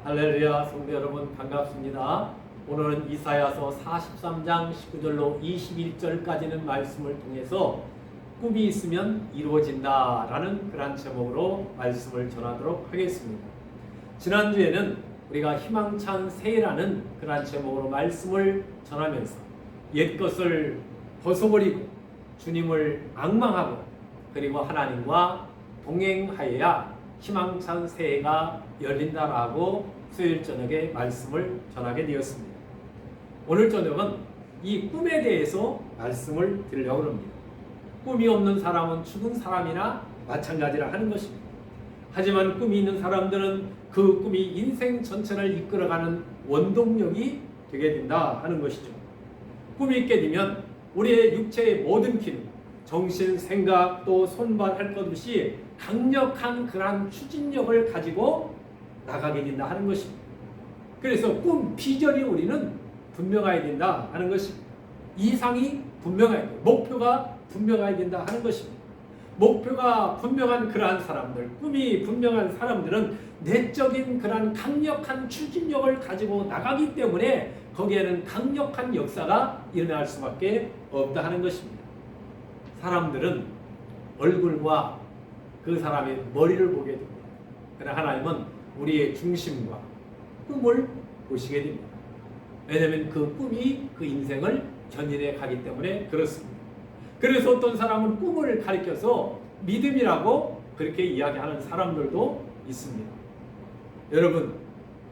할렐루야, 성도 여러분 반갑습니다. 오늘은 이사야서 43장 19절로 21절까지는 말씀을 통해서 꿈이 있으면 이루어진다 라는 그런 제목으로 말씀을 전하도록 하겠습니다. 지난주에는 우리가 희망찬 새해라는 그런 제목으로 말씀을 전하면서 옛것을 벗어버리고 주님을 앙망하고 그리고 하나님과 동행하여야 희망찬 새해가 열린다라고 수요일 저녁에 말씀을 전하게 되었습니다. 오늘 저녁은 이 꿈에 대해서 말씀을 드리려고 합니다. 꿈이 없는 사람은 죽은 사람이나 마찬가지라 하는 것입니다. 하지만 꿈이 있는 사람들은 그 꿈이 인생 전체를 이끌어가는 원동력이 되게 된다 하는 것이죠. 꿈이 있게 되면 우리의 육체의 모든 기능, 정신, 생각, 또 손발 할 것 없이 강력한 그러한 추진력을 가지고 나가게 된다 하는 것입니다. 그래서 꿈, 비전이 우리는 분명해야 된다 하는 것입니다. 이상이 분명해야 돼. 목표가 분명해야 된다 하는 것입니다. 목표가 분명한 그러한 사람들, 꿈이 분명한 사람들은 내적인 그러한 강력한 추진력을 가지고 나가기 때문에 거기에는 강력한 역사가 일어날 수밖에 없다 하는 것입니다. 사람들은 얼굴과 그 사람의 머리를 보게 됩니다. 그러나 하나님은 우리의 중심과 꿈을 보시게 됩니다. 왜냐하면 그 꿈이 그 인생을 견인해 가기 때문에 그렇습니다. 그래서 어떤 사람은 꿈을 가리켜서 믿음이라고 그렇게 이야기하는 사람들도 있습니다. 여러분,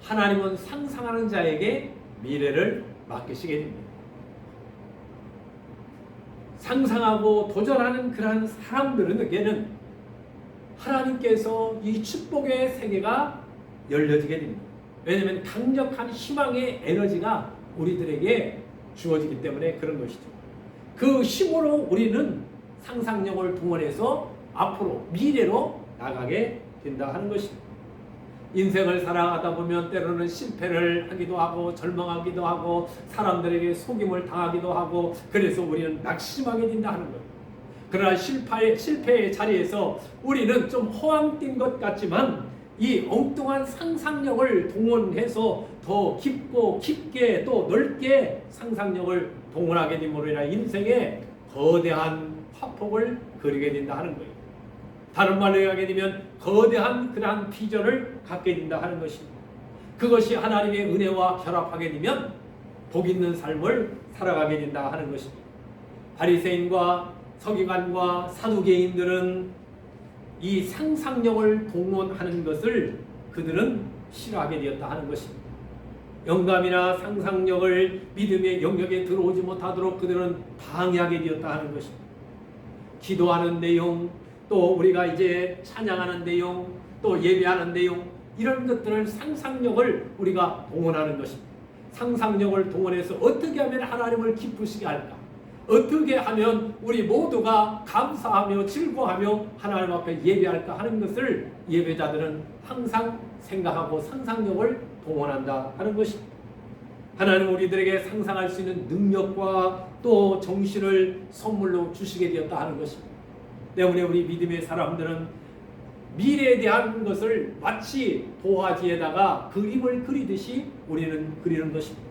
하나님은 상상하는 자에게 미래를 맡기시게 됩니다. 상상하고 도전하는 그러한 사람들에게는 하나님께서 이 축복의 세계가 열려지게 됩니다. 왜냐하면 강력한 희망의 에너지가 우리들에게 주어지기 때문에 그런 것이죠. 그 힘으로 우리는 상상력을 동원해서 앞으로 미래로 나가게 된다 하는 것입니다. 인생을 살아가다 보면 때로는 실패를 하기도 하고 절망하기도 하고 사람들에게 속임을 당하기도 하고 그래서 우리는 낙심하게 된다 하는 거예요. 그러나 실패의 자리에서 우리는 좀 허황된 것 같지만 이 엉뚱한 상상력을 동원해서 더 깊고 깊게 또 넓게 상상력을 동원하게 됨으로 인해 인생에 거대한 화폭을 그리게 된다 하는 거예요. 다른 말로 이야기하게 되면 거대한 그러한 비전을 갖게 된다 하는 것입니다. 그것이 하나님의 은혜와 결합하게 되면 복 있는 삶을 살아가게 된다 하는 것입니다. 바리새인과 서기관과 사두개인들은 이 상상력을 동원하는 것을 그들은 싫어하게 되었다 하는 것입니다. 영감이나 상상력을 믿음의 영역에 들어오지 못하도록 그들은 방해하게 되었다 하는 것입니다. 기도하는 내용, 또 우리가 이제 찬양하는 내용, 또 예배하는 내용, 이런 것들을 상상력을 우리가 동원하는 것입니다. 상상력을 동원해서 어떻게 하면 하나님을 기쁘시게 할까? 어떻게 하면 우리 모두가 감사하며 즐거워하며 하나님 앞에 예배할까 하는 것을 예배자들은 항상 생각하고 상상력을 동원한다 하는 것입니다. 하나님 우리들에게 상상할 수 있는 능력과 또 정신을 선물로 주시게 되었다 하는 것입니다. 때문에 우리 믿음의 사람들은 미래에 대한 것을 마치 도화지에다가 그림을 그리듯이 우리는 그리는 것입니다.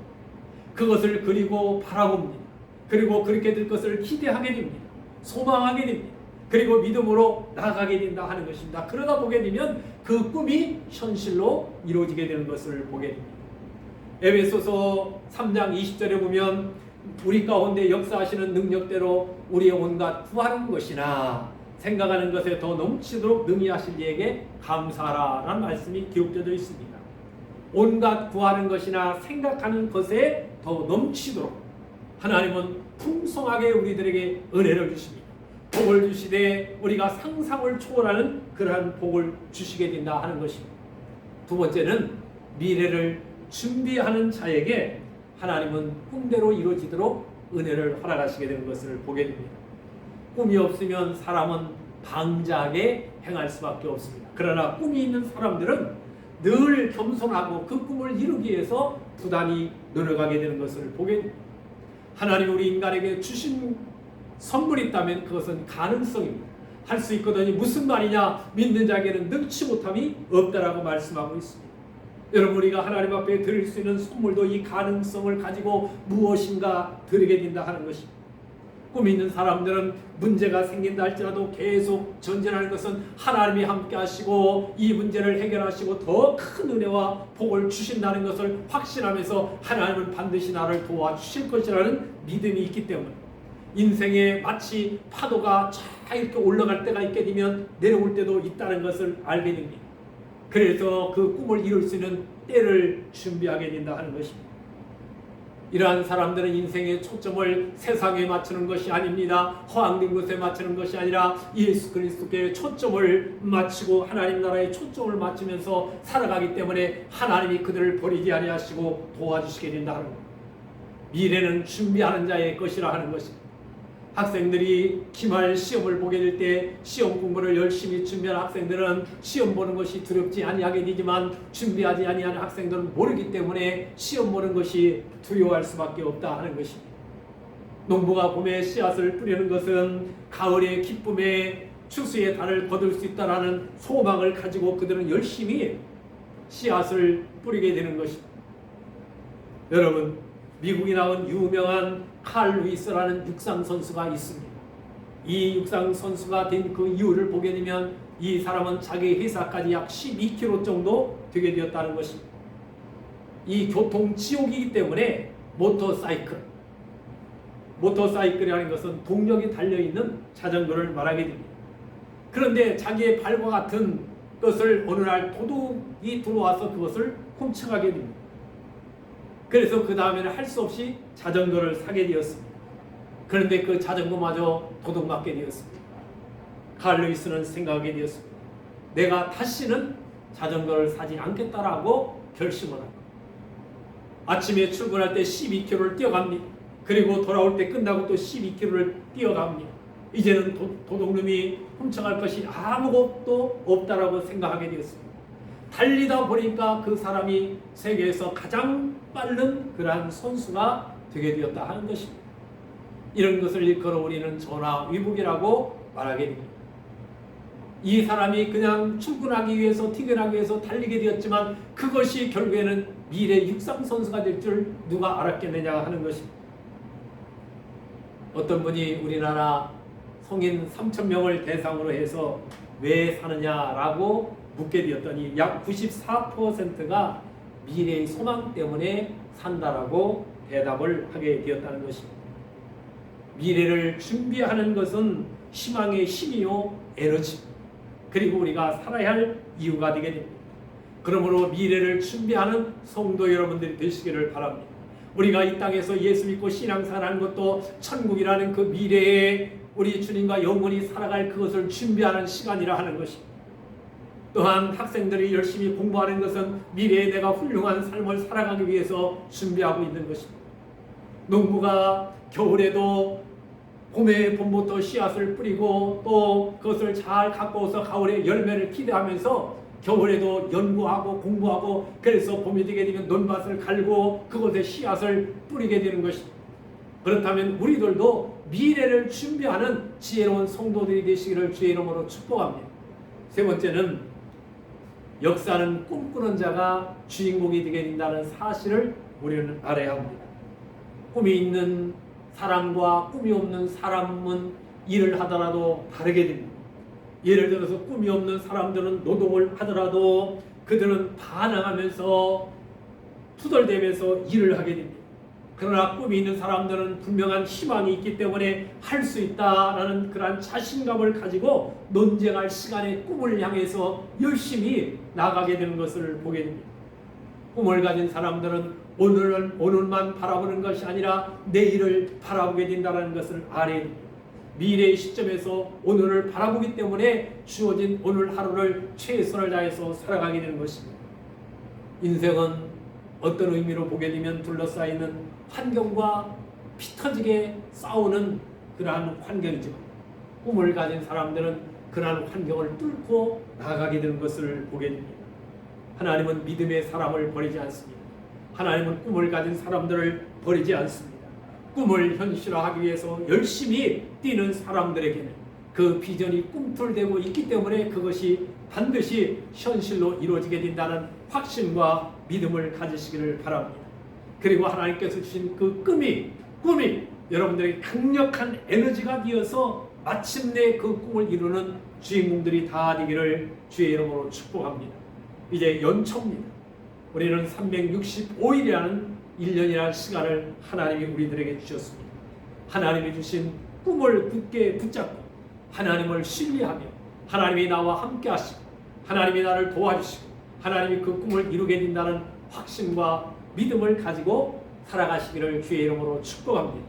그것을 그리고 바라봅니다. 그리고 그렇게 될 것을 기대하게 됩니다. 소망하게 됩니다. 그리고 믿음으로 나아가게 된다 하는 것입니다. 그러다 보게 되면 그 꿈이 현실로 이루어지게 되는 것을 보게 됩니다. 에베소서 3장 20절에 보면 우리 가운데 역사하시는 능력대로 우리의 온갖 구하는 것이나 생각하는 것에 더 넘치도록 능히 하실 이에게 감사하라 라는 말씀이 기록되어 있습니다. 온갖 구하는 것이나 생각하는 것에 더 넘치도록 하나님은 풍성하게 우리들에게 은혜를 주십니다. 복을 주시되 우리가 상상을 초월하는 그러한 복을 주시게 된다 하는 것입니다. 두 번째는 미래를 준비하는 자에게 하나님은 꿈대로 이루어지도록 은혜를 허락하시게 되는 것을 보게 됩니다. 꿈이 없으면 사람은 방자하게 행할 수밖에 없습니다. 그러나 꿈이 있는 사람들은 늘 겸손하고 그 꿈을 이루기 위해서 부단히 노력하게 되는 것을 보게 됩니다. 하나님이 우리 인간에게 주신 선물이 있다면 그것은 가능성입니다. 할 수 있거든요. 무슨 말이냐? 믿는 자에게는 능치 못함이 없다라고 말씀하고 있습니다. 여러분, 우리가 하나님 앞에 드릴 수 있는 선물도 이 가능성을 가지고 무엇인가 드리게 된다 하는 것입니다. 꿈 있는 사람들은 문제가 생긴다 할지라도 계속 전진하는 것은 하나님이 함께 하시고 이 문제를 해결하시고 더 큰 은혜와 복을 주신다는 것을 확신하면서 하나님은 반드시 나를 도와주실 것이라는 믿음이 있기 때문에 인생에 마치 파도가 쫙 이렇게 올라갈 때가 있게 되면 내려올 때도 있다는 것을 알게 됩니다. 그래서 그 꿈을 이룰 수 있는 때를 준비하게 된다 하는 것입니다. 이러한 사람들은 인생의 초점을 세상에 맞추는 것이 아닙니다. 허황된 것에 맞추는 것이 아니라 예수 그리스도께 초점을 맞추고 하나님 나라에 초점을 맞추면서 살아가기 때문에 하나님이 그들을 버리지 아니하시고 도와주시게 된다 하는 것. 미래는 준비하는 자의 것이라 하는 것입니다. 학생들이 기말 시험을 보게 될 때 시험 공부를 열심히 준비한 학생들은 시험 보는 것이 두렵지 아니하게 되지만 준비하지 아니하는 학생들은 모르기 때문에 시험 보는 것이 두려워할 수밖에 없다 하는 것입니다. 농부가 봄에 씨앗을 뿌리는 것은 가을의 기쁨에 추수의 달을 거둘 수 있다라는 소망을 가지고 그들은 열심히 씨앗을 뿌리게 되는 것입니다. 여러분, 미국이 나온 유명한 칼 루이스라는 육상 선수가 있습니다. 이 육상 선수가 된 그 이유를 보게 되면 이 사람은 자기 회사까지 약 12km 정도 되게 되었다는 것입니다. 이 교통 지옥이기 때문에 모터사이클이라는 것은 동력이 달려있는 자전거를 말하게 됩니다. 그런데 자기의 발과 같은 것을 어느 날 도둑이 들어와서 그것을 훔쳐가게 됩니다. 그래서 그 다음에는 할 수 없이 자전거를 사게 되었습니다. 그런데 그 자전거마저 도둑맞게 되었습니다. 칼 루이스는 생각하게 되었습니다. 내가 다시는 자전거를 사지 않겠다라고 결심을 합니다. 아침에 출근할 때 12km를 뛰어갑니다. 그리고 돌아올 때 끝나고 또 12km를 뛰어갑니다. 이제는 도둑놈이 훔쳐갈 것이 아무것도 없다라고 생각하게 되었습니다. 달리다 보니까 그 사람이 세계에서 가장 빠른 그러한 선수가 되게 되었다 하는 것입니다. 이런 것을 일컬어 우리는 전화위복이라고 말하게 됩니다. 이 사람이 그냥 출근하기 위해서 퇴근하기 위해서 달리게 되었지만 그것이 결국에는 미래 육상 선수가 될 줄 누가 알았겠느냐 하는 것입니다. 어떤 분이 우리나라 성인 3,000명을 대상으로 해서 왜 사느냐라고 묻게 되었더니 약 94%가 미래의 소망 때문에 산다라고 대답을 하게 되었다는 것입니다. 미래를 준비하는 것은 희망의 힘이요 에너지입니다. 그리고 우리가 살아야 할 이유가 되게 됩니다. 그러므로 미래를 준비하는 성도 여러분들이 되시기를 바랍니다. 우리가 이 땅에서 예수 믿고 신앙생활하는 것도 천국이라는 그 미래에 우리 주님과 영원히 살아갈 그것을 준비하는 시간이라 하는 것입니다. 또한 학생들이 열심히 공부하는 것은 미래에 내가 훌륭한 삶을 살아가기 위해서 준비하고 있는 것입니다. 농부가 겨울에도 봄부터 씨앗을 뿌리고 또 그것을 잘 갖고 와서 가을에 열매를 기대하면서 겨울에도 연구하고 공부하고 그래서 봄이 되게 되면 논밭을 갈고 그곳에 씨앗을 뿌리게 되는 것입니다. 그렇다면 우리들도 미래를 준비하는 지혜로운 성도들이 되시기를 주의 이름으로 축복합니다. 세 번째는 역사는 꿈꾸는 자가 주인공이 되게 된다는 사실을 우리는 알아야 합니다. 꿈이 있는 사람과 꿈이 없는 사람은 일을 하더라도 다르게 됩니다. 예를 들어서 꿈이 없는 사람들은 노동을 하더라도 그들은 반항하면서 투덜대면서 일을 하게 됩니다. 그러나 꿈이 있는 사람들은 분명한 희망이 있기 때문에 할 수 있다라는 그러한 자신감을 가지고 논쟁할 시간에 꿈을 향해서 열심히 나가게 되는 것을 보게 됩니다. 꿈을 가진 사람들은 오늘만 바라보는 것이 아니라 내일을 바라보게 된다는 것을 알아야 됩니다. 미래의 시점에서 오늘을 바라보기 때문에 주어진 오늘 하루를 최선을 다해서 살아가게 되는 것입니다. 인생은 어떤 의미로 보게 되면 둘러싸이는 환경과 피터지게 싸우는 그러한 환경이지만 꿈을 가진 사람들은 그러한 환경을 뚫고 나아가게 되는 것을 보게 됩니다. 하나님은 믿음의 사람을 버리지 않습니다. 하나님은 꿈을 가진 사람들을 버리지 않습니다. 꿈을 현실화하기 위해서 열심히 뛰는 사람들에게는 그 비전이 꿈틀대고 있기 때문에 그것이 반드시 현실로 이루어지게 된다는 확신과 믿음을 가지시기를 바랍니다. 그리고 하나님께서 주신 그 꿈이 여러분들에게 강력한 에너지가 되어서 마침내 그 꿈을 이루는 주인공들이 다 되기를 주의 이름으로 축복합니다. 이제 연초입니다. 우리는 365일이라는 1년이라는 시간을 하나님이 우리들에게 주셨습니다. 하나님이 주신 꿈을 굳게 붙잡고 하나님을 신뢰하며 하나님이 나와 함께 하시고 하나님이 나를 도와주시고 하나님이 그 꿈을 이루게 된다는 확신과 믿음을 가지고 살아가시기를 주의 이름으로 축복합니다.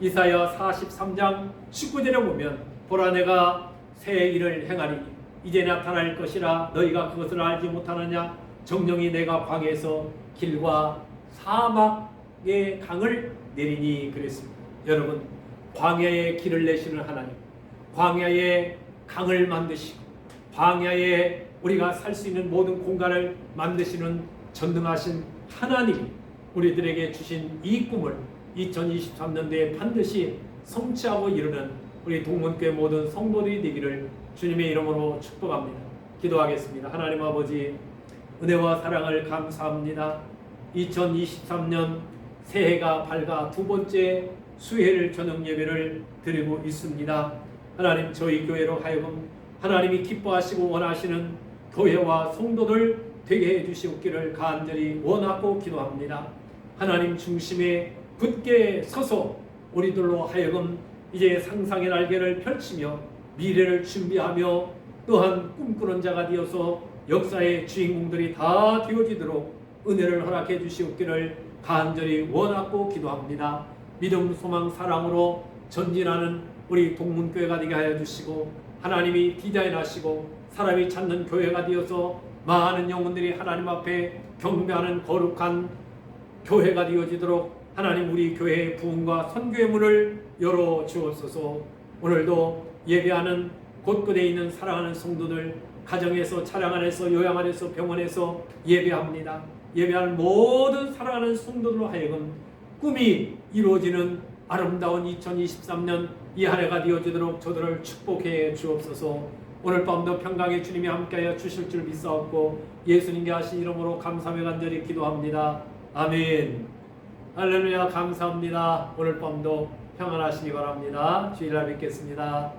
이사야 43장 19절에 보면 보라 내가 새 일을 행하리니 이제 나타날 것이라 너희가 그것을 알지 못하느냐 정령이 내가 광야에서 길과 사막의 강을 내리니 그랬습니다. 여러분 광야에 길을 내시는 하나님, 광야에 강을 만드시고 광야에 우리가 살 수 있는 모든 공간을 만드시는 전능하신 하나님이 우리들에게 주신 이 꿈을 2023년도에 반드시 성취하고 이루는 우리 동문교회 모든 성도들이 되기를 주님의 이름으로 축복합니다. 기도하겠습니다. 하나님 아버지 은혜와 사랑을 감사합니다. 2023년 새해가 밝아 두 번째 수혜를 저녁 예배를 드리고 있습니다. 하나님 저희 교회로 하여금 하나님이 기뻐하시고 원하시는 교회와 성도들 되게 해주시옵기를 간절히 원하고 기도합니다. 하나님 중심에 굳게 서서 우리들로 하여금 이제 상상의 날개를 펼치며 미래를 준비하며 또한 꿈꾸는 자가 되어서 역사의 주인공들이 다 되어지도록 은혜를 허락해 주시옵기를 간절히 원하고 기도합니다. 믿음, 소망, 사랑으로 전진하는 우리 동문교회가 되게 하여 주시고 하나님이 디자인하시고 사람이 찾는 교회가 되어서 많은 영혼들이 하나님 앞에 경배하는 거룩한 교회가 되어지도록 하나님 우리 교회의 부흥과 선교의 문을 열어 주옵소서. 오늘도 예배하는 곳곳에 있는 사랑하는 성도들 가정에서 차량 안에서 요양 안에서 병원에서 예배합니다. 예배하는 모든 사랑하는 성도들로 하여금 꿈이 이루어지는 아름다운 2023년 이 한 해가 되어지도록 저들을 축복해 주옵소서. 오늘 밤도 평강의 주님이 함께하여 주실 줄 믿사옵고 예수님께 하신 이름으로 감사하며 간절히 기도합니다. 아멘. 할렐루야. 감사합니다. 오늘 밤도 평안하시기 바랍니다. 주일날 뵙겠습니다.